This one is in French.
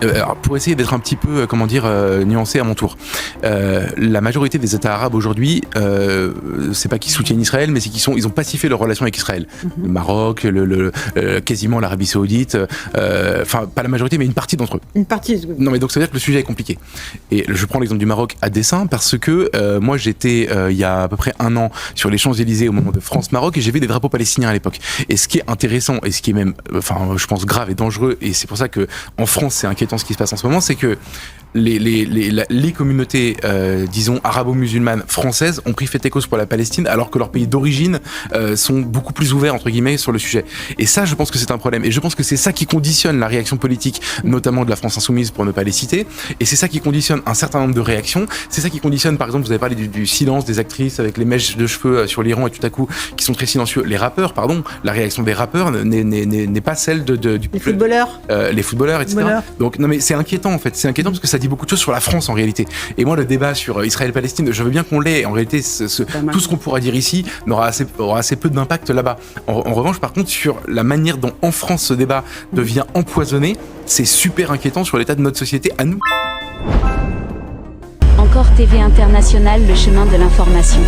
Alors, pour essayer d'être un petit peu, nuancé à mon tour. La majorité des États arabes aujourd'hui, c'est pas qu'ils soutiennent Israël, mais c'est ils ont pacifié leurs relations avec Israël. Le Maroc, quasiment l'Arabie Saoudite, enfin pas la majorité, mais une partie d'entre eux. Une partie. Non, mais donc ça veut dire que le sujet est compliqué. Et je prends l'exemple du Maroc à dessein parce que moi j'étais il y a à peu près un an sur les Champs-Élysées au moment de France-Maroc et j'ai vu des drapeaux palestiniens à l'époque. Et ce qui est intéressant et ce qui est même, je pense grave et dangereux, et c'est pour ça que en France c'est inquiétant ce qui se passe en ce moment, c'est que les communautés, disons, arabo-musulmanes françaises ont pris fait et cause pour la Palestine, alors que leurs pays d'origine sont beaucoup plus ouverts, entre guillemets, sur le sujet. Et ça, je pense que c'est un problème. Et je pense que c'est ça qui conditionne la réaction politique, notamment de la France insoumise, pour ne pas les citer. Et c'est ça qui conditionne un certain nombre de réactions. C'est ça qui conditionne, par exemple, vous avez parlé du silence des actrices avec les mèches de cheveux sur l'Iran et tout à coup, qui sont très silencieux. Les rappeurs, pardon, la réaction des rappeurs n'est pas celle du les footballeurs. Les footballeurs, etc. Donc, non, mais c'est inquiétant, en fait. C'est inquiétant parce que ça dit beaucoup de choses sur la France, en réalité. Et moi, le débat sur Israël-Palestine, je veux bien qu'on l'ait. En réalité, tout ce qu'on pourra dire ici aura assez peu d'impact là-bas. En revanche, par contre, sur la manière dont, en France, ce débat devient empoisonné, c'est super inquiétant sur l'état de notre société à nous. Encore TV International, le chemin de l'information.